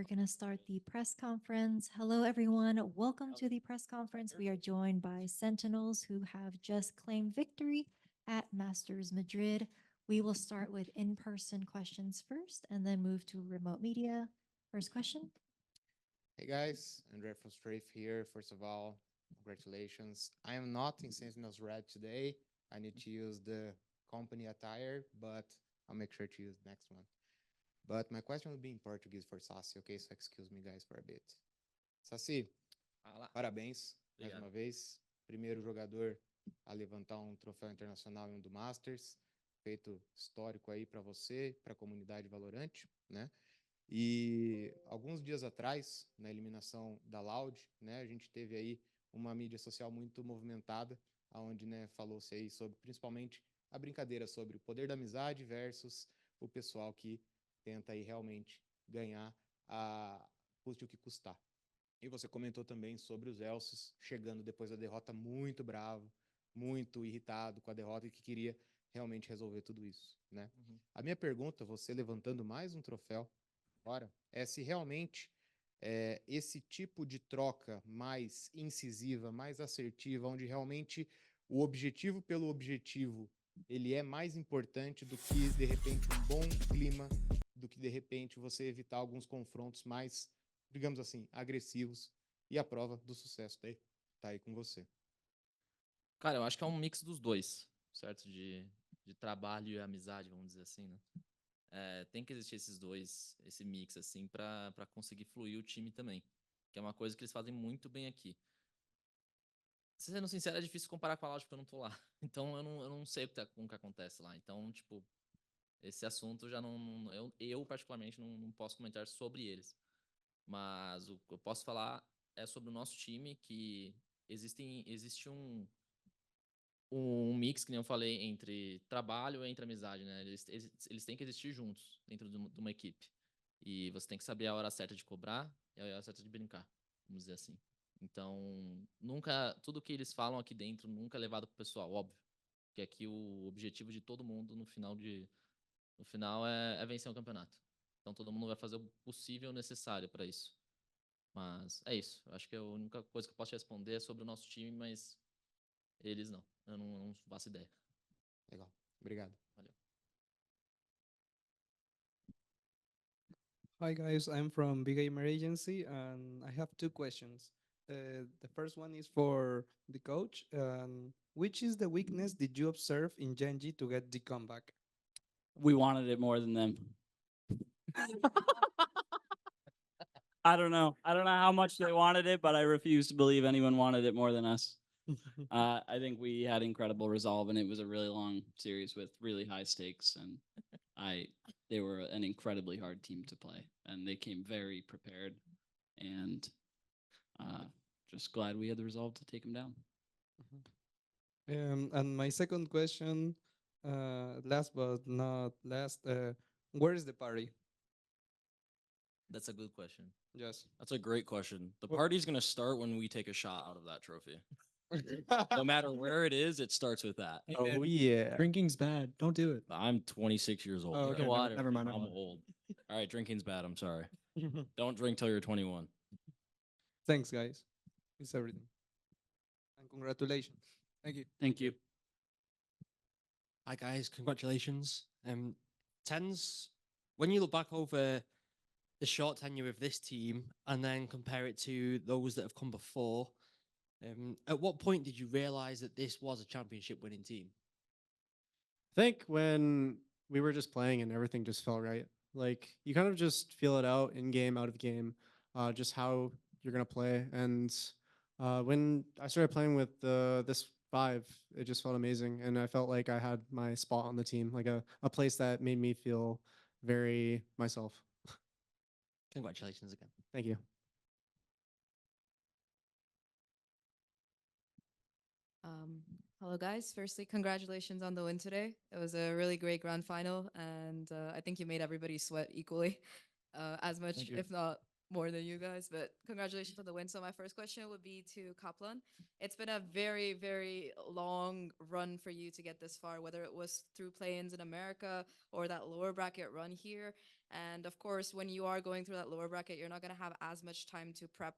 we're going to start the press conference. Hello, everyone. Welcome to the press conference. We are joined by Sentinels who have just claimed victory at Masters Madrid. We will start with in-person questions first and then move to remote media. First question. Hey guys, Andre from Strafe here. First of all, congratulations. I am not in Sentinels Red today. I need to use the company attire, but I'll make sure to use the next one. But my question will be in Portuguese for Sassi, okay? So excuse me guys for a bit. Sassi, parabéns mais uma vez. Primeiro jogador a levantar um troféu internacional em um do Masters. Feito histórico aí para você, para a comunidade Valorant, né? E alguns dias atrás, na eliminação da Loud, né, a gente teve aí uma mídia social muito movimentada, onde, né, falou-se aí sobre, principalmente, a brincadeira sobre o poder da amizade versus o pessoal que tenta aí realmente ganhar a custe o que custar. E você comentou também sobre os Elces chegando depois da derrota muito bravo, muito irritado com a derrota e que queria realmente resolver tudo isso, né? A minha pergunta, você levantando mais um troféu agora, é se realmente esse tipo de troca mais incisiva, mais assertiva, onde realmente o objetivo pelo objetivo, ele é mais importante do que, de repente, um bom clima, do que, de repente, você evitar alguns confrontos mais, digamos assim, agressivos. E a prova do sucesso tá aí com você. Cara, eu acho que é um mix dos dois, certo? De trabalho e amizade, vamos dizer assim, né? Tem que existir esses dois, esse mix, assim, pra conseguir fluir o time também. Que é uma coisa que eles fazem muito bem aqui. Sendo sincero, é difícil comparar com a Loud porque eu não tô lá. Então eu não sei o que acontece lá. Então, tipo, esse assunto já não. Eu particularmente, não posso comentar sobre eles. Mas o que eu posso falar é sobre o nosso time, que existe um mix, que nem eu falei, entre trabalho e entre amizade, né? Eles têm que existir juntos dentro de uma equipe. E você tem que saber a hora certa de cobrar e a hora certa de brincar, vamos dizer assim. Então, tudo que eles falam aqui dentro nunca é levado pro pessoal, óbvio. Porque aqui o objetivo de todo mundo no final é vencer o campeonato. Então todo mundo vai fazer o possível necessário para isso. Mas é isso. Eu acho que a única coisa que eu posso te responder é sobre o nosso time, mas eles não. Eu não faço ideia. Legal. Obrigado. Valeu. Hi guys, I'm from Big Gamer Agency and I have two questions. The first one is for the coach. Which is the weakness did you observe in Gen.G to get the comeback? We wanted it more than them. I don't know. I don't know how much they wanted it, but I refuse to believe anyone wanted it more than us. I think we had incredible resolve, and it was a really long series with really high stakes. And they were an incredibly hard team to play, and they came very prepared. And just glad we had the resolve to take them down. And my second question, last but not last, where is the party? That's a good question. Yes. That's a great question. The Well- party's going to start when we take a shot out of that trophy. No matter where it is, it starts with that. Oh yeah. Drinking's bad. Don't do it. I'm 26 years old. Oh, bro. okay. water. Never mind. I'm old. All right, drinking's bad. I'm sorry. Don't drink till you're 21. Thanks, guys. It's everything. And congratulations. Thank you. Thank you. Hi guys, congratulations. Tens, when you look back over the short tenure of this team and then compare it to those that have come before, at what point did you realize that this was a championship winning team? I think when we were just playing and everything just felt right. Like you kind of just feel it out in game, out of game, just how you're gonna play. And when I started playing with this five, it just felt amazing, and I felt like I had my spot on the team, like a place that made me feel very myself. Congratulations again. Thank you. Hello, guys. Firstly, congratulations on the win today. It was a really great grand final, and I think you made everybody sweat equally, as much, Thank you. if not more than you guys, but congratulations on the win. So my first question would be to Kaplan. It's been a very, very long run for you to get this far, whether it was through play-ins in America or that lower bracket run here. And of course, when you are going through that lower bracket, you're not going to have as much time to prep,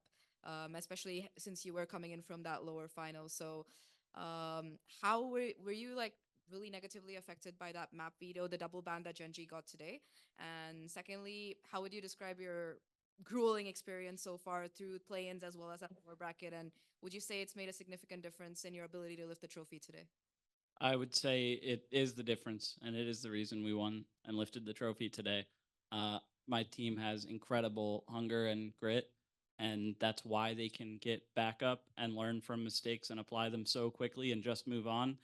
especially since you were coming in from that lower final. So how were you like really negatively affected by that map veto, the double ban that Gen.G got today? And secondly, how would you describe your grueling experience so far through play-ins as well as that lower bracket? And would you say it's made a significant difference in your ability to lift the trophy today? I would say it is the difference, and it is the reason we won and lifted the trophy today. My team has incredible hunger and grit, and that's why they can get back up and learn from mistakes and apply them so quickly and just move on.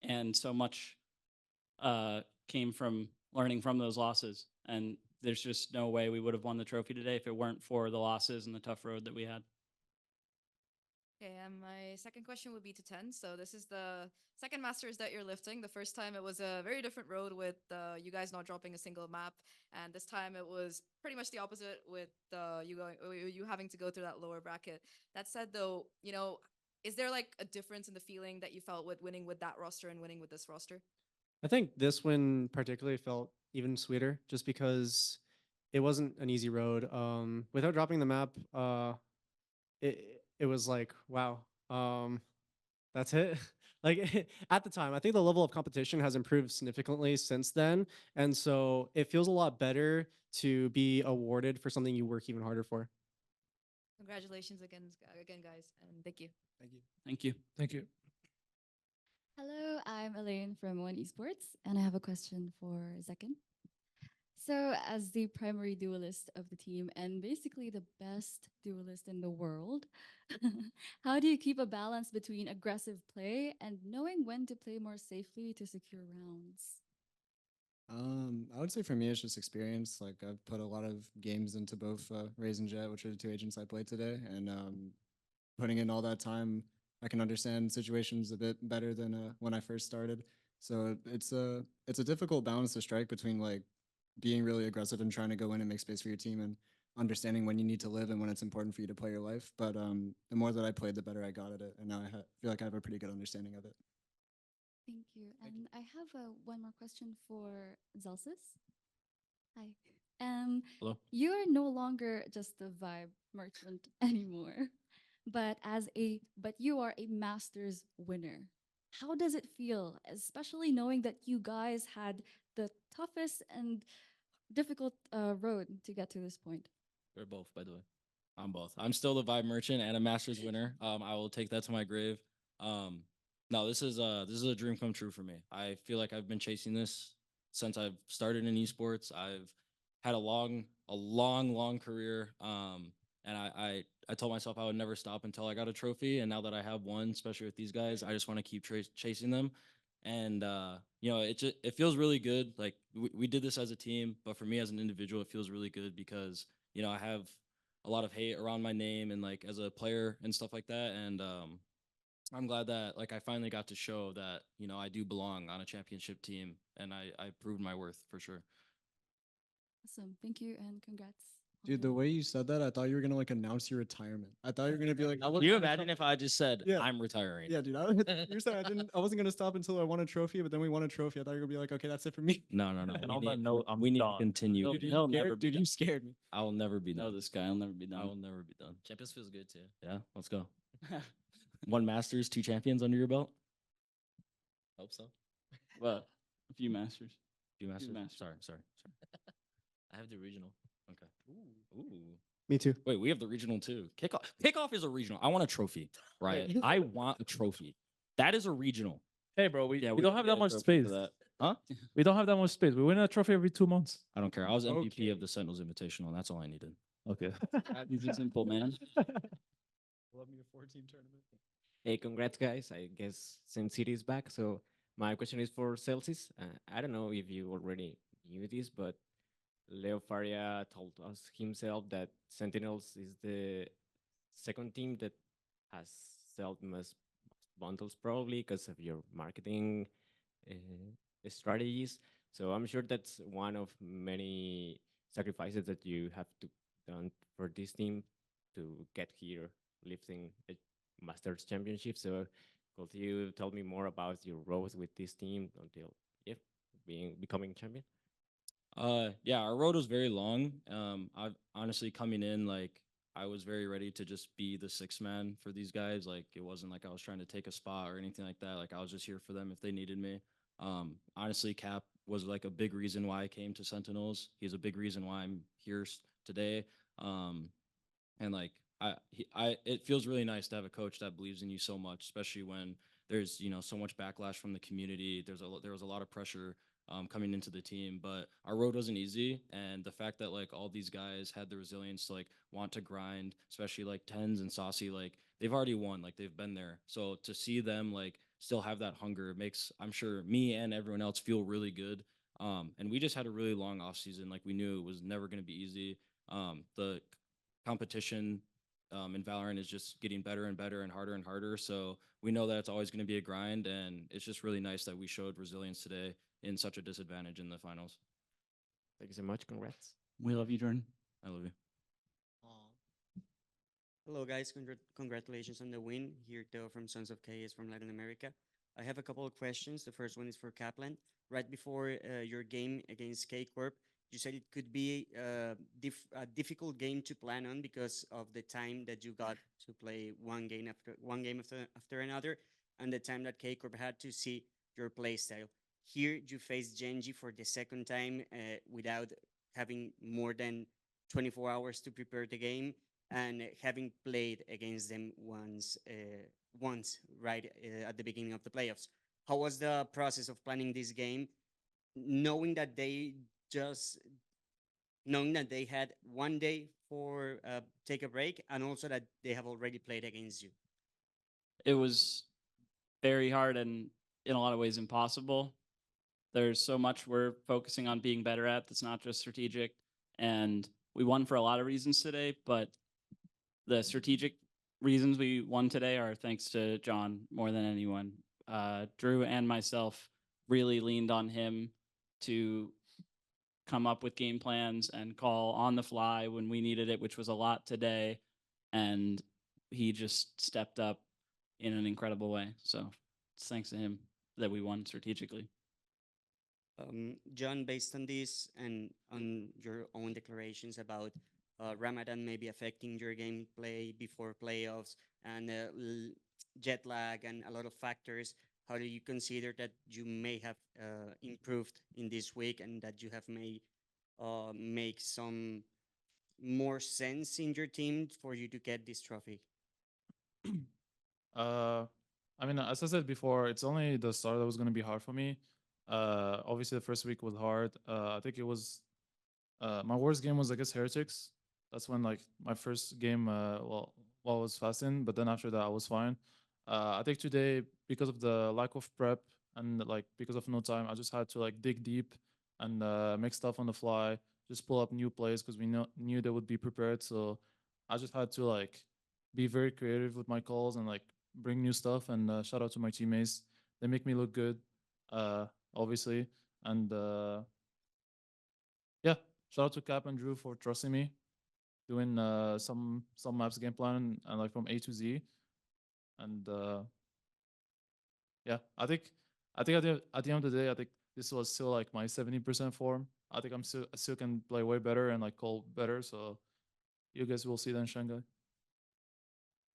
And so much came from learning from those losses. And there's just no way we would have won the trophy today if it weren't for the losses and the tough road that we had. Okay, and my second question would be to 10. So this is the second Masters that you're lifting. The first time it was a very different road with you guys not dropping a single map, and this time it was pretty much the opposite with you having to go through that lower bracket. That said, though, is there like a difference in the feeling that you felt with winning with that roster and winning with this roster? I think this win particularly felt even sweeter just because it wasn't an easy road. Without dropping the map, it was like, wow, that's it. Like at the time, I think the level of competition has improved significantly since then. And so it feels a lot better to be awarded for something you work even harder for. Congratulations again, guys, and thank you. Thank you. Thank you. Thank you. Hello, I'm Elaine from One Esports, and I have a question for Zekin. So, as the primary duelist of the team and basically the best duelist in the world, how do you keep a balance between aggressive play and knowing when to play more safely to secure rounds? I would say for me, it's just experience. Like I've put a lot of games into both Raze and Jet, which are the two agents I played today, and putting in all that time, I can understand situations a bit better than when I first started. So it's a difficult balance to strike between like being really aggressive and trying to go in and make space for your team and understanding when you need to live and when it's important for you to play your life. But the more that I played, the better I got at it, and now I feel like I have a pretty good understanding of it. Thank you. And I have one more question for Zelsis. Hi. Hello. You are no longer just a vibe merchant anymore, but you are a Masters winner. How does it feel, especially knowing that you guys had the toughest and difficult road to get to this point? We're both, by the way. I'm both. I'm still the Vibe Merchant and a Masters winner. I will take that to my grave. No, this is a dream come true for me. I feel like I've been chasing this since I've started in esports. I've had a long career. And I told myself I would never stop until I got a trophy. And now that I have one, especially with these guys, I just want to keep chasing them. And it feels really good. Like we did this as a team, but for me as an individual, it feels really good because I have a lot of hate around my name and like as a player and stuff like that. And I'm glad that like I finally got to show that I do belong on a championship team, and I proved my worth for sure. Awesome. Thank you and congrats. Dude, the way you said that, I thought you were gonna like announce your retirement. I thought you were gonna be like, Can you imagine if I just said I'm retiring? Yeah, dude. You said I wasn't gonna stop until I won a trophy, but then we won a trophy. I thought you were gonna be like, okay, that's it for me. No. And on that note, I'm We need to done. continue. Dude, you scared me. I will never be done. No, this guy will never be I will done. never be done. Champions feels good too. Yeah, let's go. One Masters, 2 champions under your belt. Hope so. Well, a few masters. Few Masters. Masters. Sorry. I have the regional. Okay. Ooh. Me too. Wait, we have the regional too. Kickoff is a regional. I want a trophy, right? I want a trophy. That is a regional. Hey, bro, we Yeah, don't have should that get a much trophy space. for that. Huh? We don't have that much space. We win a trophy every 2 months. I don't care. I was MVP Okay. of the Sentinels Invitational, and that's all I needed. Okay. These are simple, man. Love me a 14 tournament. Hey, congrats, guys. I guess Sin City is back. So my question is for Celsius. I don't know if you already knew this, but Leo Faria told us himself that Sentinels is the second team that has sold most bundles, probably because of your marketing strategies. So I'm sure that's one of many sacrifices that you have to done for for this team to get here lifting a Masters Championship. So could you tell me more about your road with this team until yeah, being becoming champion? Yeah, our road was very long. I've honestly coming in like I was very ready to just be the sixth man for these guys. Like it wasn't like I was trying to take a spot or anything like that. Like I was just here for them if they needed me. Honestly, Cap was like a big reason why I came to Sentinels. He's a big reason why I'm here today. Um, and like it feels really nice to have a coach that believes in you so much, especially when there's so much backlash from the community. There was a lot of pressure coming into the team, but our road wasn't easy, and the fact that like all these guys had the resilience to like want to grind, especially like Tens and Saucy, like they've already won, like they've been there. So to see them like still have that hunger makes, I'm sure, me and everyone else feel really good. And we just had a really long off season. Like we knew it was never going to be easy. The competition in Valorant is just getting better and better and harder. So we know that it's always going to be a grind, and it's just really nice that we showed resilience today in such a disadvantage in the finals. Thank you so much. Congrats. We love you, Jordan. I love you. Hello, guys. Congratulations on the win. Here, Theo from Sons of Chaos from Latin America. I have a couple of questions. The first one is for Kaplan. Right before your game against K Corp, you said it could be a difficult game to plan on because of the time that you got to play one game after another, and the time that K Corp had to see your play style. Here, you face Gen.G for the second time without having more than 24 hours to prepare the game and having played against them once right at the beginning of the playoffs. How was the process of planning this game, knowing that they just knowing that they had one day for take a break, and also that they have already played against you? It was very hard and in a lot of ways impossible. There's so much we're focusing on being better at that's not just strategic. And we won for a lot of reasons today, but the strategic reasons we won today are thanks to John more than anyone. Drew and myself really leaned on him to come up with game plans and call on the fly when we needed it, which was a lot today. And he just stepped up in an incredible way. So it's thanks to him that we won strategically. John, based on this and on your own declarations about Ramadan maybe affecting your gameplay before playoffs and jet lag and a lot of factors, how do you consider that you may have improved in this week and that you have made make some more sense in your team for you to get this trophy? I mean, as I said before, it's only the start that was going to be hard for me. Obviously, the first week was hard. I think it was my worst game was against Heretics. That's when like my first game, while I was fasting, but then after that I was fine. I think today, because of the lack of prep and like because of no time, I just had to like dig deep and make stuff on the fly, just pull up new plays because we knew they would be prepared. So I just had to like be very creative with my calls and like bring new stuff. And shout out to my teammates; they make me look good, obviously. And yeah, shout out to Cap and Drew for trusting me, doing some maps game plan and like from A to Z. And yeah, I think at the end of the day, I think this was still like my 70% form. I think I still can play way better and like call better. So you guys will see that in Shanghai.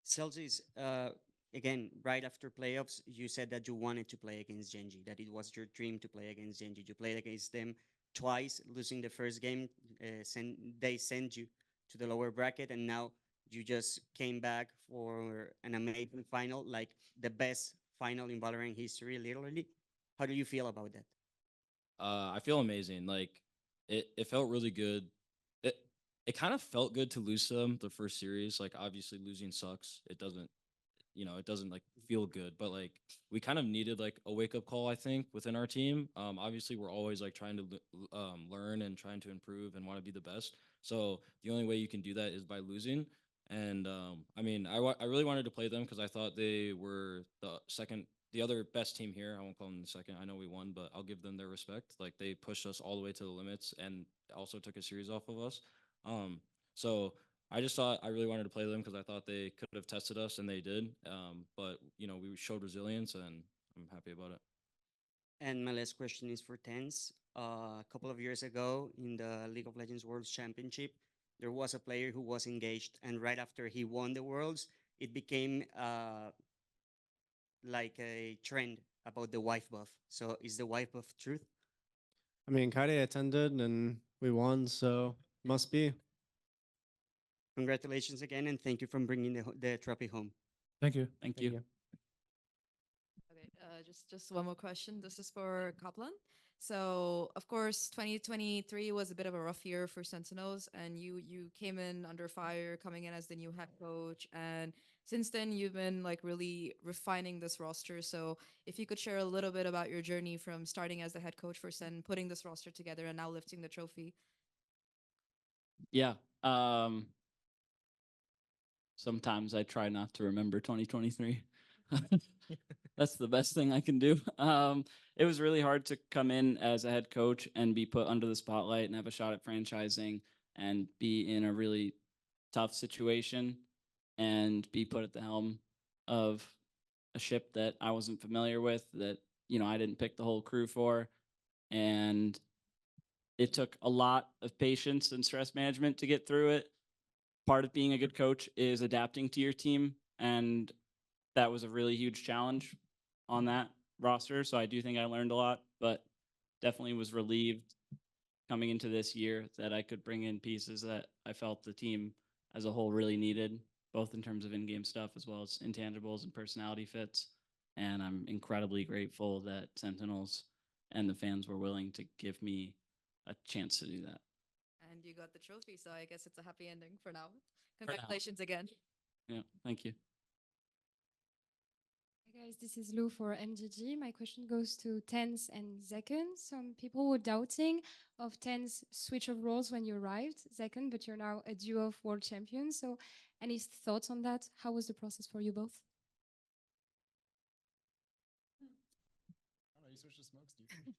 Celsius, again, right after playoffs, you said that you wanted to play against Gen.G, that it was your dream to play against Gen.G. You played against them twice, losing the first game. They sent you to the lower bracket, and now you just came back for an amazing final, like the best final in Valorant history, literally. How do you feel about that? I feel amazing. Like it felt really good. It it kind of felt good to lose to them the first series. Like obviously losing sucks. It doesn't like feel good, but like we kind of needed like a wake up call, I think, within our team. Obviously we're always like trying to learn and trying to improve and want to be the best. So the only way you can do that is by losing. And I mean, I really wanted to play them because I thought they were the other best team here. I won't call them the second. I know we won, but I'll give them their respect. Like they pushed us all the way to the limits and also took a series off of us. So I just thought I really wanted to play them because I thought they could have tested us, and they did. But we showed resilience, and I'm happy about it. And my last question is for Tens. A couple of years ago in the League of Legends Worlds Championship, there was a player who was engaged, and right after he won the Worlds, it became like a trend about the wife buff. So is the wife buff truth? I mean, Kaide attended and we won, so must be. Congratulations again, and thank you for bringing the trophy home. Thank you. Thank Thank you. you. Okay, just one more question. This is for Kaplan. So, of course, 2023 was a bit of a rough year for Sentinels, and you came in under fire, coming in as the new head coach. And since then, you've been like really refining this roster. So, if you could share a little bit about your journey from starting as the head coach for Sen, putting this roster together, and now lifting the trophy. Yeah. Sometimes I try not to remember 2023. That's the best thing I can do. It was really hard to come in as a head coach and be put under the spotlight and have a shot at franchising and be in a really tough situation and be put at the helm of a ship that I wasn't familiar with, that, I didn't pick the whole crew for. And it took a lot of patience and stress management to get through it. Part of being a good coach is adapting to your team, and that was a really huge challenge on that roster. So I do think I learned a lot, but definitely was relieved coming into this year that I could bring in pieces that I felt the team as a whole really needed, both in terms of in-game stuff as well as intangibles and personality fits. And I'm incredibly grateful that Sentinels and the fans were willing to give me a chance to do that. And you got the trophy, so I guess it's a happy ending for now. now. Congratulations again. Yeah, thank you. Hi guys, this is Lou for Gen.G. My question goes to Tens and Zekken. Some people were doubting of Tens' switch of roles when you arrived, Zekken, but you're now a duo of world champions. So any thoughts on that? How was the process for you both? I don't know, you switched to smokes, dude.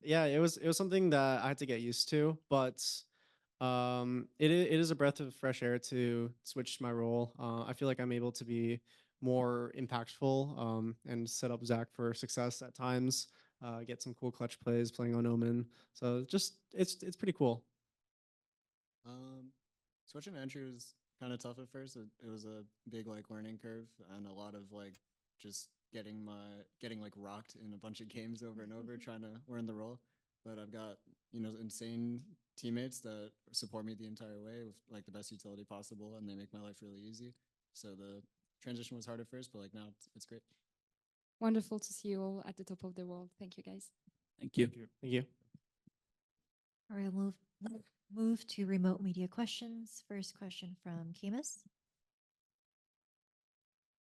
Yeah, it was something that I had to get used to, but it is a breath of fresh air to switch my role. I feel like I'm able to be more impactful and set up Zach for success at times. Get some cool clutch plays playing on Omen. So just it's pretty cool. Switching to entry was kind of tough at first. It was a big like learning curve and a lot of like just getting like rocked in a bunch of games over and over trying to learn the role. But I've got insane teammates that support me the entire way with like the best utility possible, and they make my life really easy. So the transition was hard at first, but like now it's great. Wonderful to see you all at the top of the world. Thank you, guys. Thank you. Thank you. All right, we'll move to remote media questions. First question from Kemis.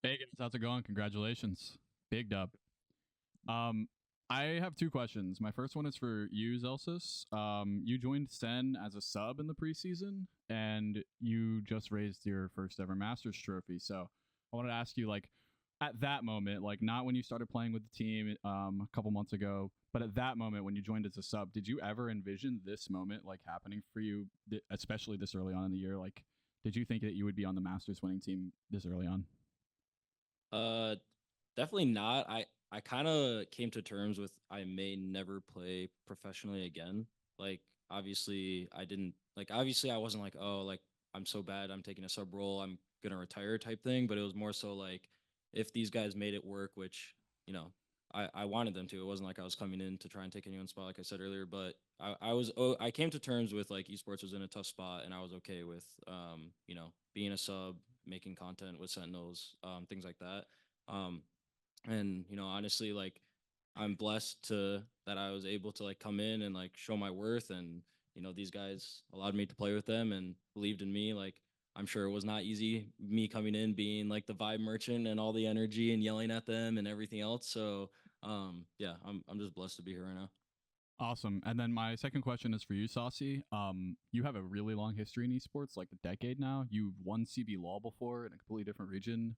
Hey guys, how's it going? Congratulations. Big dub. I have two questions. My first one is for you, Zelsis. You joined Sen as a sub in the preseason, and you just raised your first ever Masters trophy. So I wanted to ask you, like, at that moment, like, not when you started playing with the team a couple months ago, but at that moment when you joined as a sub, did you ever envision this moment, like, happening for you, especially this early on in the year? Like, did you think that you would be on the Masters winning team this early on? Definitely not. I kind of came to terms with I may never play professionally again. Like obviously I wasn't like, oh, like I'm so bad I'm taking a sub role, I'm gonna retire type thing, but it was more so like if these guys made it work, which I wanted them to. It wasn't like I was coming in to try and take anyone's spot, like I said earlier, but I came to terms with like esports was in a tough spot, and I was okay with being a sub, making content with Sentinels, things like that. And honestly, like I'm blessed to that I was able to like come in and like show my worth, and these guys allowed me to play with them and believed in me. Like I'm sure it was not easy me coming in being like the vibe merchant and all the energy and yelling at them and everything else. So yeah, I'm just blessed to be here right now. Awesome. And then my second question is for you, Saucy. You have a really long history in esports, like a decade now. You've won CB LOL before in a completely different region.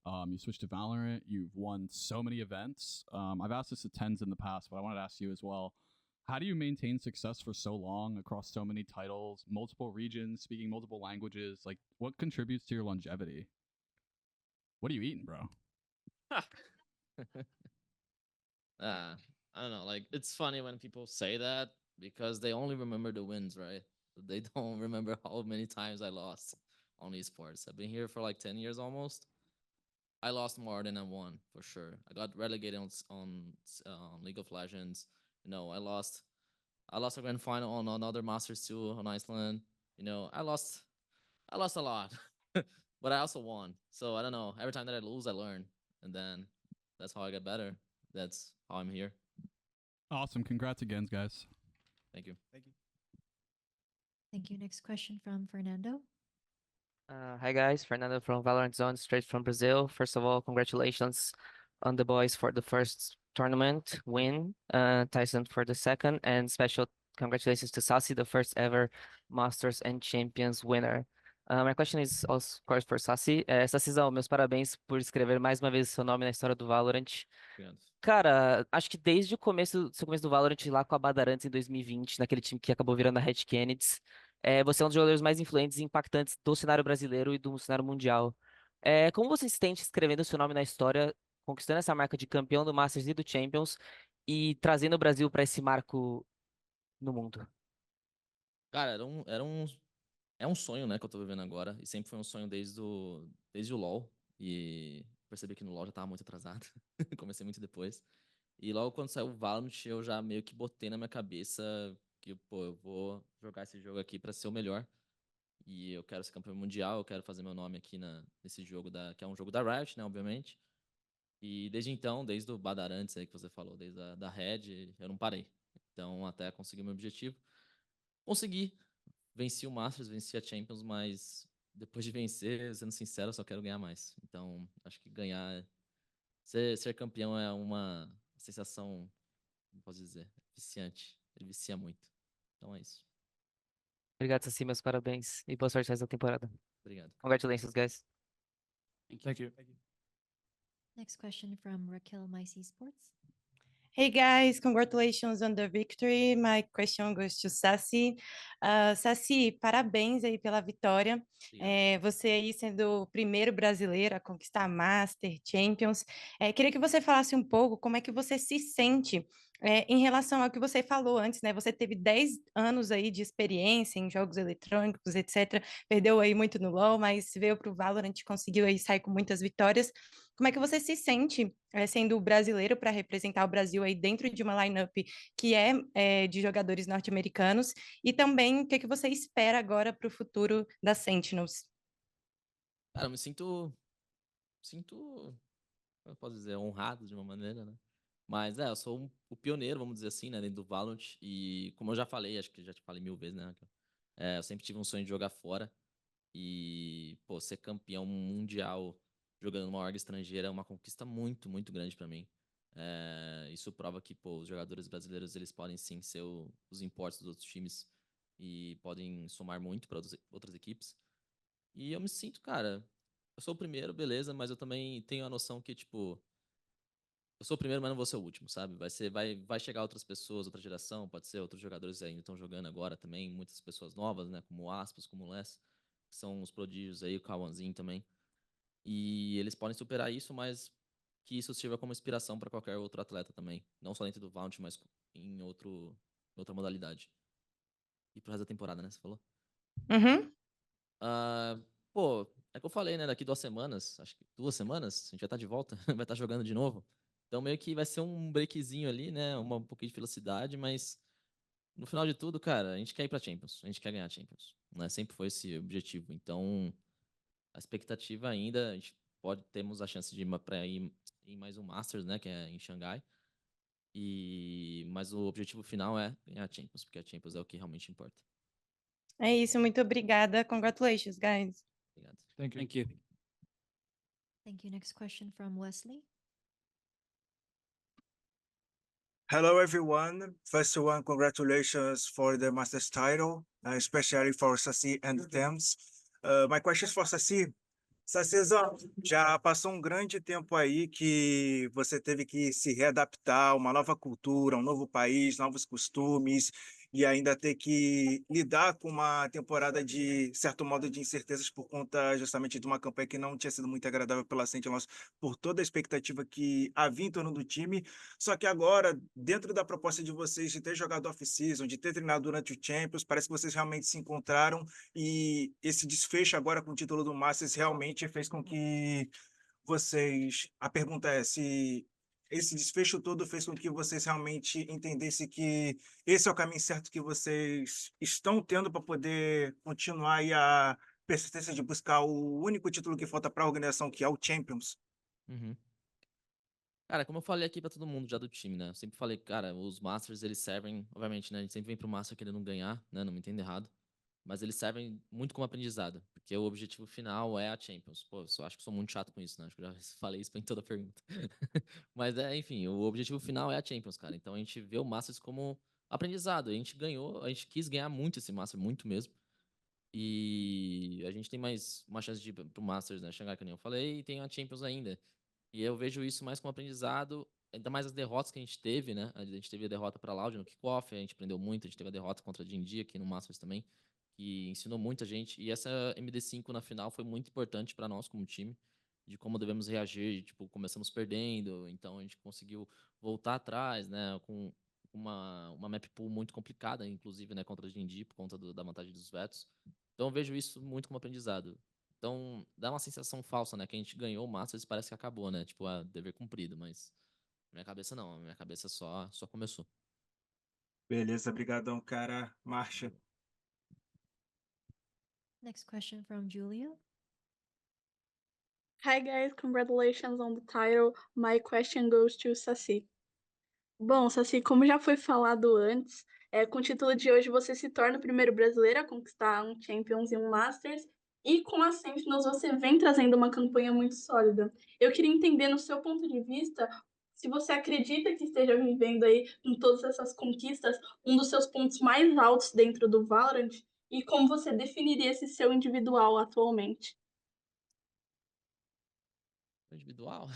You switched to Valorant. You've won so many events. I've asked this to Tens in the past, but I wanted to ask you as well. how do you maintain success for so long across so many titles, multiple regions, speaking multiple languages? Like, what contributes to your longevity? What are you eating, bro? I don't know. Like, it's funny when people say that because they only remember the wins, right? They don't remember how many times I lost on esports. I've been here for like 10 years almost. I lost more than I won for sure. I got relegated on League of Legends. I lost a grand final on another Masters 2 on Iceland. I lost a lot, but I also won. So I don't know. Every time that I lose, I learn, and then that's how I get better. That's how I'm here. Awesome. Congrats again, guys. Thank you. Thank you. Thank you. Next question from Fernando. Hi guys, Fernando from Valorant Zone, straight from Brazil. First of all, congratulations on the boys for the first tournament win, Tyson for the second, and special congratulations to Sassi, the first ever Masters and Champions winner. My question is, also, of course, for Sassi. Sassizão, meus parabéns por escrever mais uma vez o seu nome na história do Valorant. Obrigado. Cara, acho que desde o começo, seu começo do Valorant lá com a Badarantes em 2020, naquele time que acabou virando a Red Kennedys, você é um dos jogadores mais influentes e impactantes do cenário brasileiro e do cenário mundial. Como você se sente escrevendo seu nome na história, conquistando essa marca de campeão do Masters e do Champions e trazendo o Brasil para esse marco no mundo? Cara, é um sonho, né, que eu tô vivendo agora. E sempre foi um sonho desde o LoL. E percebi que no LoL já tava muito atrasado. Comecei muito depois. E logo quando saiu o Valorant, eu já meio que botei na minha cabeça que, pô, eu vou jogar esse jogo aqui pra ser o melhor. E eu quero ser campeão mundial, eu quero fazer meu nome aqui nesse jogo, que é um jogo da Riot, né, obviamente. E desde então, desde o Badarantes aí que você falou, desde a da Red, eu não parei. Então, até conseguir meu objetivo. Consegui. Venci o Masters, venci a Champions, mas depois de vencer, sendo sincero, eu só quero ganhar mais. Então, acho que ser campeão é uma sensação, como posso dizer, viciante. Ele vicia muito. Então é isso. Obrigado, Sassi, meus parabéns e boa sorte nessa temporada. Obrigado. Congratulations, guys. Thank you. Next question from Raquel Mice Esports. Hey guys, congratulations on the victory. My question goes to Sassi. Sassi, parabéns aí pela vitória. Você aí sendo o primeiro brasileiro a conquistar Master, Champions. Queria que você falasse um pouco como é que você se sente em relação ao que você falou antes, né? Você teve 10 anos aí de experiência em jogos eletrônicos, etc. Perdeu aí muito no LoL, mas veio para o Valorant e conseguiu aí sair com muitas vitórias. Como é que você se sente sendo brasileiro para representar o Brasil aí dentro de uma lineup que é de jogadores norte-americanos? E também o que que você espera agora para o futuro da Sentinels? Cara, eu me sinto, como eu posso dizer, honrado de uma maneira, né? Mas eu sou o pioneiro, vamos dizer assim, né, dentro do Valorant. E como eu já falei, acho que já te falei 1000 vezes, né, Raquel? Eu sempre tive um sonho de jogar fora. E, pô, ser campeão mundial jogando numa org estrangeira é uma conquista muito, muito grande pra mim. Isso prova que, pô, os jogadores brasileiros, eles podem sim ser os importes dos outros times e podem somar muito para outras equipes. E eu me sinto, cara, eu sou o primeiro, beleza, mas eu também tenho a noção que, tipo, eu sou o primeiro, mas não vou ser o último, sabe? Vai chegar outras pessoas, outra geração, pode ser outros jogadores ainda estão jogando agora também, muitas pessoas novas, né? Como o Aspas, como o Les, que são os prodígios aí, o Kawanzinho também. E eles podem superar isso, mas que isso sirva como inspiração para qualquer outro atleta também. Não só dentro do Valorant, mas em outra modalidade. E pro resto da temporada, né? Você falou? Uhum. Pô, é que eu falei, né? Daqui 2 semanas, acho que 2 semanas, a gente vai estar de volta, vai estar jogando de novo. Então meio que vai ser um breakzinho ali, né? Um pouquinho de velocidade, mas no final de tudo, cara, a gente quer ir pra Champions, a gente quer ganhar a Champions, né? Sempre foi esse objetivo. Então, a expectativa ainda, a gente temos a chance de ir para ir em mais um Masters, né? Que é em Xangai. Mas o objetivo final é ganhar a Champions, porque a Champions é o que realmente importa. É isso, muito obrigada. Congratulations, guys. Obrigado. Thank you. Thank you. Thank you. Next question from Wesley. Hello, everyone. First one, congratulations for the Masters title, especially for Sassi and Thames. My question is for Sassi. Sacezão, já passou um grande tempo aí que você teve que se readaptar a uma nova cultura, um novo país, novos costumes, e ainda ter que lidar com uma temporada de certo modo de incertezas por conta justamente de uma campanha que não tinha sido muito agradável pela Sentinels, por toda a expectativa que havia em torno do time. Só que agora, dentro da proposta de vocês de ter jogado off-season, de ter treinado durante o Champions, parece que vocês realmente se encontraram e esse desfecho agora com o título do Masters realmente fez com que vocês. A pergunta é se esse desfecho todo fez com que vocês realmente entendessem que esse é o caminho certo que vocês estão tendo para poder continuar aí a persistência de buscar o único título que falta para a organização, que é o Champions. Uhum. Cara, como eu falei aqui pra todo mundo já do time, né? Eu sempre falei, cara, os Masters, eles servem, obviamente, né? A gente sempre vem pro Master querendo ganhar, né? Não me entenda errado. Mas eles servem muito como aprendizado, porque o objetivo final é a Champions. Pô, eu só acho que sou muito chato com isso, né? Acho que eu já falei isso em toda a pergunta. Mas enfim, o objetivo final é a Champions, cara. Então a gente vê o Masters como aprendizado. A gente ganhou, a gente quis ganhar muito esse Master, muito mesmo. E a gente tem mais uma chance de ir pro Masters, né? Xangai, que nem eu falei, e tem a Champions ainda. E eu vejo isso mais como aprendizado, ainda mais as derrotas que a gente teve, né? A gente teve a derrota para Loud no kickoff, a gente aprendeu muito, a gente teve a derrota contra a Gen.G aqui no Masters também, que ensinou muita gente. E essa MD5 na final foi muito importante para nós como time, de como devemos reagir. Tipo, começamos perdendo, então a gente conseguiu voltar atrás, né? Com uma map pool muito complicada, inclusive, né? Contra a Gen.G, por conta da vantagem dos vetos. Então eu vejo isso muito como aprendizado. Então, dá uma sensação falsa, né? Que a gente ganhou o Masters e parece que acabou, né? Tipo, dever cumprido, mas na minha cabeça não, na minha cabeça só começou. Beleza, brigadão, cara. Marcha. Next question from Julia. Hi guys, congratulations on the title. My question goes to Saci. Bom, Saci, como já foi falado antes, com o título de hoje você se torna o primeiro brasileiro a conquistar um Champions e um Masters, e com a Sentinels você vem trazendo uma campanha muito sólida. Eu queria entender, no seu ponto de vista, se você acredita que esteja vivendo aí, com todas essas conquistas, um dos seus pontos mais altos dentro do Valorant, e como você definiria esse seu individual atualmente. Individual?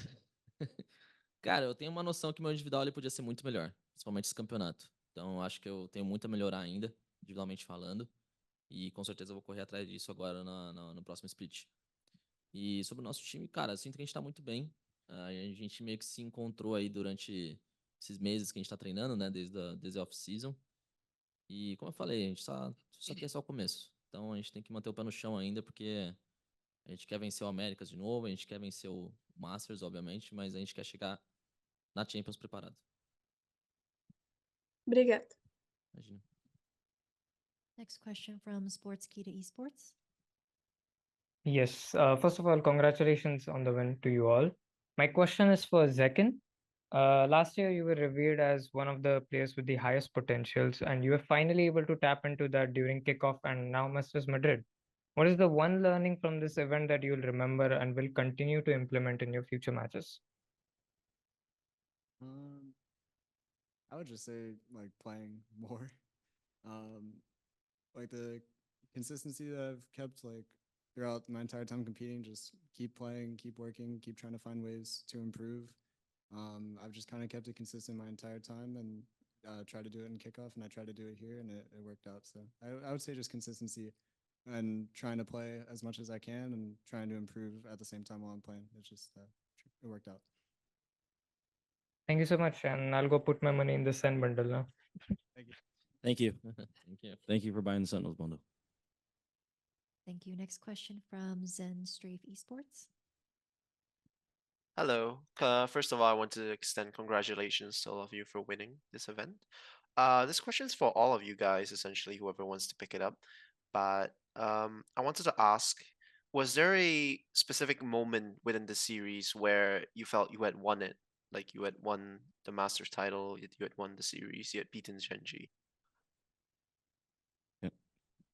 Cara, eu tenho uma noção que meu individual ele podia ser muito melhor, principalmente esse campeonato. Então, eu acho que eu tenho muito a melhorar ainda, individualmente falando. E com certeza eu vou correr atrás disso agora no próximo split. E sobre o nosso time, cara, eu sinto que a gente tá muito bem. A gente meio que se encontrou aí durante esses meses que a gente tá treinando, né? Desde a off-season. E como eu falei, a gente só aqui é só o começo. Então a gente tem que manter o pé no chão ainda, porque a gente quer vencer o Américas de novo, a gente quer vencer o Masters, obviamente, mas a gente quer chegar na Champions preparado. Obrigada. Imagina. Next question from Sports Key to Esports. Yes, first of all, congratulations on the win to you all. My question is for Zekin. Last year, you were revered as one of the players with the highest potentials, and you were finally able to tap into that during kickoff and now Masters Madrid. What is the one learning from this event that you'll remember and will continue to implement in your future matches? I would just say like playing more. Like the consistency that I've kept like throughout my entire time competing, just keep playing, keep working, keep trying to find ways to improve. I've just kind of kept it consistent my entire time and tried to do it in kickoff, and I tried to do it here, and it worked out. So I would say just consistency and trying to play as much as I can and trying to improve at the same time while I'm playing. It's just it worked out. Thank you so much, and I'll go put my money in the Sen bundle now. Thank you. Thank you. Thank you. Thank you for buying the Sentinels bundle. Thank you. Next question from Zen Strafe Esports. Hello. First of all, I want to extend congratulations to all of you for winning this event. This question is for all of you guys, essentially, whoever wants to pick it up. But I wanted to ask, was there a specific moment within the series where you felt you had won it? Like you had won the Masters title, you had won the series, you had beaten Gen.G. Yeah.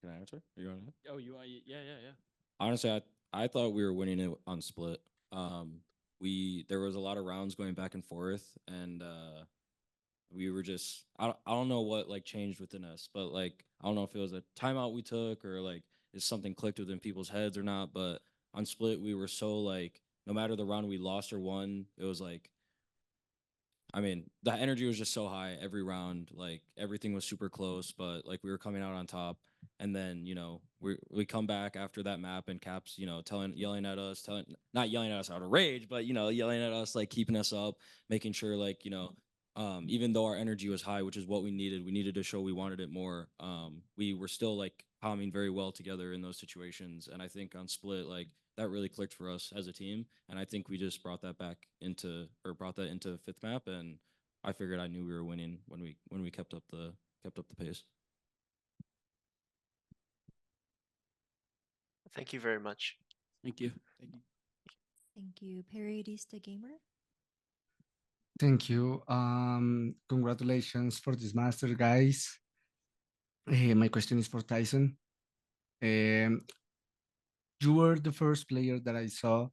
Can I answer? Are you on it? Oh, you are? Yeah. Honestly, I thought we were winning it on split. There was a lot of rounds going back and forth, and we were just I don't know what like changed within us, but like I don't know if it was a timeout we took or like if something clicked within people's heads or not. But on Split we were so like no matter the round we lost or won, it was like I mean, the energy was just so high every round. Like everything was super close, but like we were coming out on top. And then we come back after that map, and Caps yelling at us, not yelling at us out of rage, but yelling at us, like keeping us up, making sure like even though our energy was high, which is what we needed to show we wanted it more. We were still like calming very well together in those situations, and I think on Split like that really clicked for us as a team, and I think we just brought that into fifth map, and I figured I knew we were winning when we kept up the pace. Thank you very much. Thank you. Thank you. Periodista Gamer. Thank you. Congratulations for this master, guys. My question is for Tyson. Um, you were the first player that I saw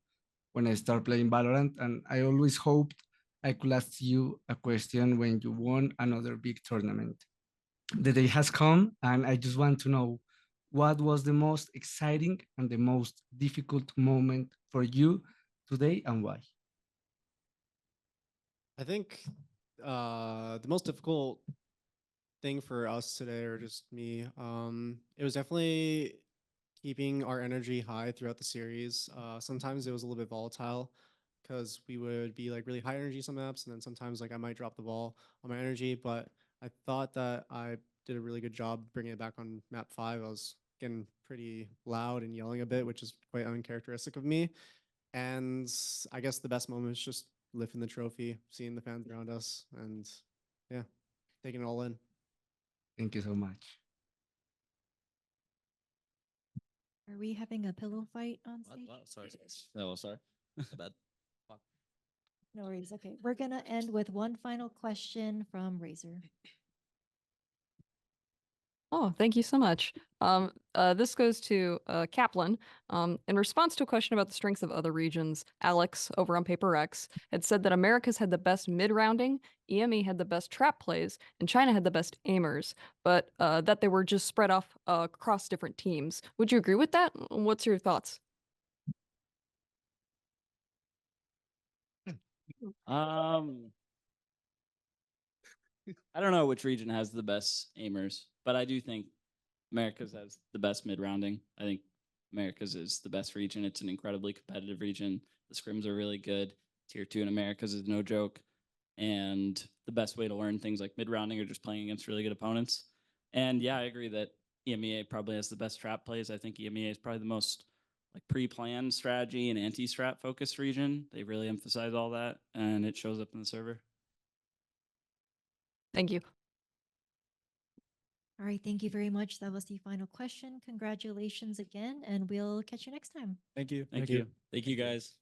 when I started playing Valorant, and I always hoped I could ask you a question when you won another big tournament. The day has come, and I just want to know what was the most exciting and the most difficult moment for you today, and why? I think the most difficult thing for us today, or just me, it was definitely keeping our energy high throughout the series. Sometimes it was a little bit volatile because we would be like really high energy some maps, and then sometimes like I might drop the ball on my energy. But I thought that I did a really good job bringing it back on map 5. I was getting pretty loud and yelling a bit, which is quite uncharacteristic of me. And I guess the best moment is just lifting the trophy, seeing the fans around us, and yeah, taking it all in. Thank you so much. Are we having a pillow fight on stage? Sorry. No, sorry. My bad. No worries. Okay, we're gonna end with one final question from Razor. Oh, thank you so much. This goes to Kaplan. In response to a question about the strengths of other regions, Alex over on Paper X had said that America's had the best mid-rounding, EME had the best trap plays, and China had the best aimers, but that they were just spread off across different teams. Would you agree with that? What's your thoughts? I don't know which region has the best aimers, but I do think America's has the best mid rounding. I think America's is the best region. It's an incredibly competitive region. The scrims are really good. Tier 2 in America's is no joke. And the best way to learn things like mid rounding are just playing against really good opponents. And yeah, I agree that EMEA probably has the best trap plays. I think EMEA is probably the most like pre-planned strategy and anti-strat focused region. They really emphasize all that, and it shows up in the server. Thank you. All right, thank you very much. That was the final question. Congratulations again, and we'll catch you next time. Thank you. Thank you. Thank you, guys.